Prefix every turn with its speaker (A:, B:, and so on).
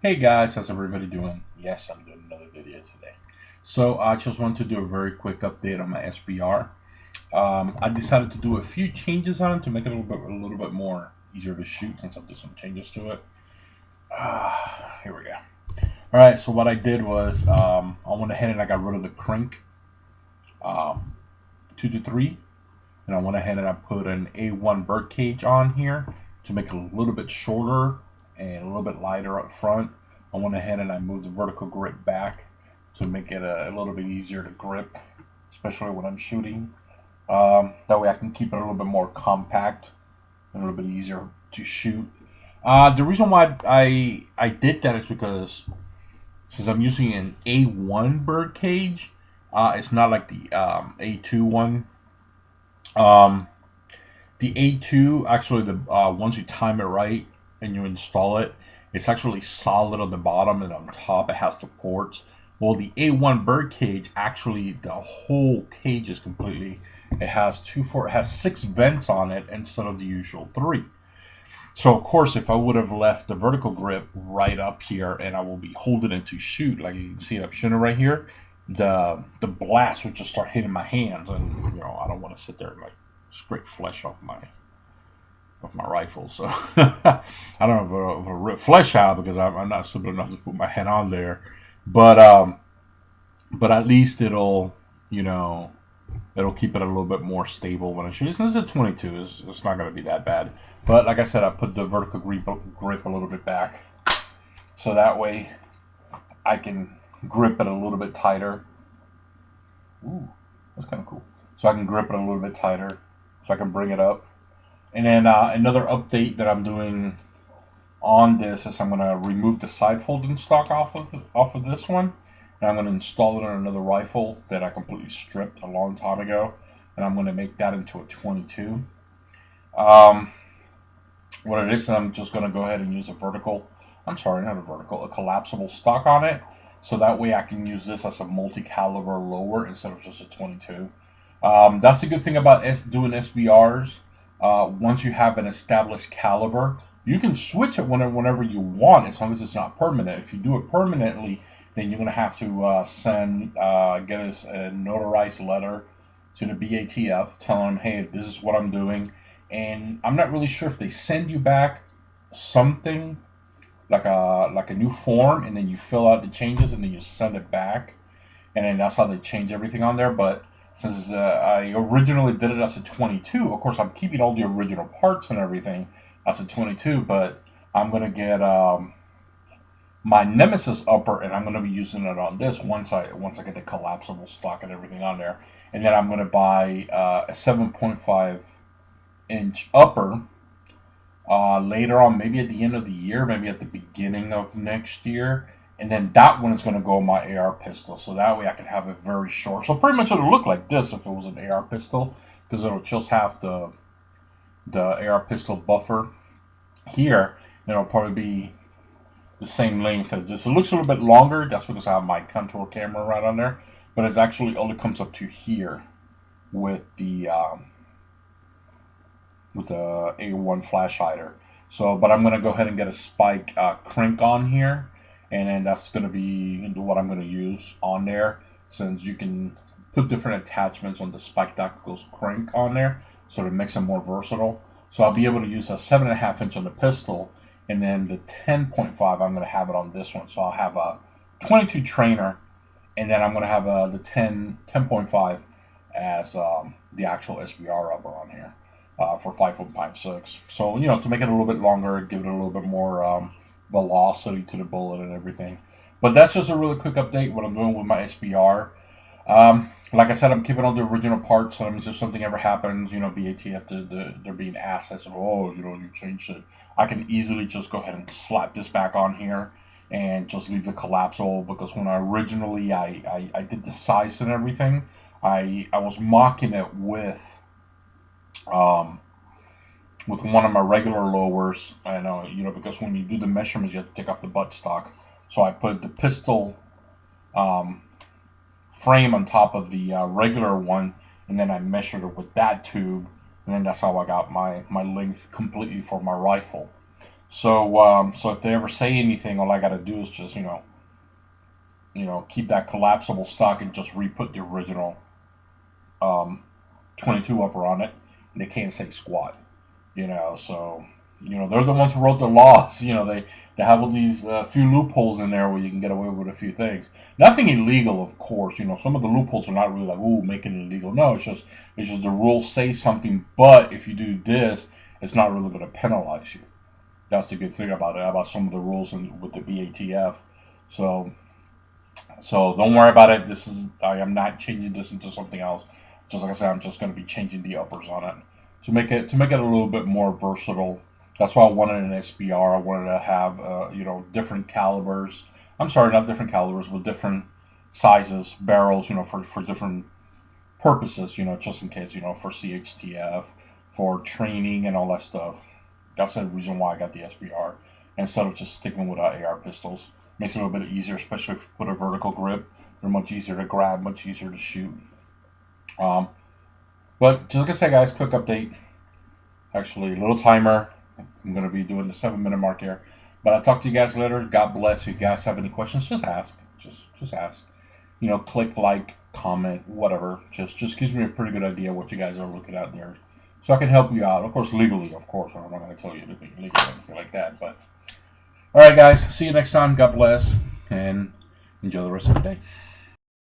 A: Hey guys, how's everybody doing? Yes, I'm doing another video today. So I just want to do a very quick update on my SBR. I decided to do a few changes on it to make it a little bit more easier to shoot since I've done some changes to it. Here we go. All right, so what I did was I went ahead and I got rid of the crank um, 2 to 3, and I went ahead and I put an A1 bird cage on here to make it a little bit shorter and a little bit lighter up front. I went ahead and I moved the vertical grip back to make it a little bit easier to grip, especially when I'm shooting. That way I can keep it a little bit more compact and a little bit easier to shoot. The reason why I did that is because since I'm using an A1 bird cage, it's not like the A2 one. Um, the A2 actually, the once you time it right and you install it, it's actually solid on the bottom, and on top it has the ports. Well, the A1 bird cage, actually the whole cage is completely, it has it has 6 vents on it instead of the usual 3. So of course, if I would have left the vertical grip right up here and I will be holding it to shoot, like you can see I'm shooting right here, the blast would just start hitting my hands, and I don't want to sit there and like scrape flesh off my rifle. So I don't have a rip flesh out because I'm not simple enough to put my head on there. But at least it'll keep it a little bit more stable when I shoot. Since it's a 22, it's not going to be that bad. But like I said, I put the vertical grip a little bit back, so that way I can grip it a little bit tighter. Ooh, that's kind of cool. So I can grip it a little bit tighter, so I can bring it up. And then another update that I'm doing on this is I'm going to remove the side folding stock off of this one, and I'm going to install it on another rifle that I completely stripped a long time ago, and I'm going to make that into a 22. What it is, I'm just going to go ahead and use a collapsible stock on it, so that way I can use this as a multi-caliber lower instead of just a 22. That's the good thing about doing SBRs. Once you have an established caliber, you can switch it whenever you want, as long as it's not permanent. If you do it permanently, then you're going to have to get us a notarized letter to the BATF telling them, hey, this is what I'm doing. And I'm not really sure if they send you back something like a new form, and then you fill out the changes and then you send it back, and then that's how they change everything on there. But since I originally did it as a 22, of course I'm keeping all the original parts and everything as a 22, but I'm gonna get my Nemesis upper, and I'm gonna be using it on this once I get the collapsible stock and everything on there, and then I'm gonna buy a 7.5-inch upper later on, maybe at the end of the year, maybe at the beginning of next year. And then that one is going to go in my AR pistol, so that way I can have it very short. So pretty much it'll look like this if it was an AR pistol, because it'll just have the AR pistol buffer here, and it'll probably be the same length as this. It looks a little bit longer, that's because I have my contour camera right on there, but it's actually only comes up to here with the A1 flash hider. So, but I'm going to go ahead and get a spike crank on here, and then that's going to be what I'm going to use on there, since you can put different attachments on the spike that goes crank on there, so it makes it more versatile. So I'll be able to use a 7.5-inch on the pistol, and then the 10.5 I'm going to have it on this one. So I'll have a 22 trainer, and then I'm going to have the 10.5 as the actual SBR rubber on here for 5.56. So to make it a little bit longer, give it a little bit more velocity to the bullet and everything. But that's just a really quick update what I'm doing with my SBR. Like I said, I'm keeping all the original parts, so that means if something ever happens, BATF, they're being asked, I said, oh, you changed it. I can easily just go ahead and slap this back on here and just leave the collapsible, because when I originally I did the size and everything, I was mocking it with one of my regular lowers. I know, because when you do the measurements, you have to take off the buttstock. So I put the pistol frame on top of the regular one, and then I measured it with that tube, and then that's how I got my length completely for my rifle. So if they ever say anything, all I got to do is just keep that collapsible stock and just re-put the original um, 22 upper on it, and they can't say squat. So they're the ones who wrote the laws. They have all these few loopholes in there where you can get away with a few things. Nothing illegal, of course. Some of the loopholes are not really like, ooh, making it illegal. No, it's just the rules say something, but if you do this, it's not really going to penalize you. That's the good thing about it, about some of the rules with the BATF. So so don't worry about it. I am not changing this into something else. Just like I said, I'm just going to be changing the uppers on it to make it a little bit more versatile. That's why I wanted an SBR. I wanted to have different calibers. I'm sorry, not different calibers, but different sizes barrels. For different purposes. Just in case. For CHTF, for training and all that stuff. That's the reason why I got the SBR instead of just sticking with our AR pistols. Makes it a little bit easier, especially if you put a vertical grip. They're much easier to grab, much easier to shoot. Um, but just like I said, guys, quick update. Actually, a little timer. I'm going to be doing the 7-minute mark here. But I'll talk to you guys later. God bless. If you guys have any questions, just ask. Just ask. Click like, comment, whatever. Just gives me a pretty good idea what you guys are looking at there. So I can help you out. Of course, legally, of course. I'm not going to tell you anything illegal or anything like that. But all right, guys. See you next time. God bless. And enjoy the rest of the day.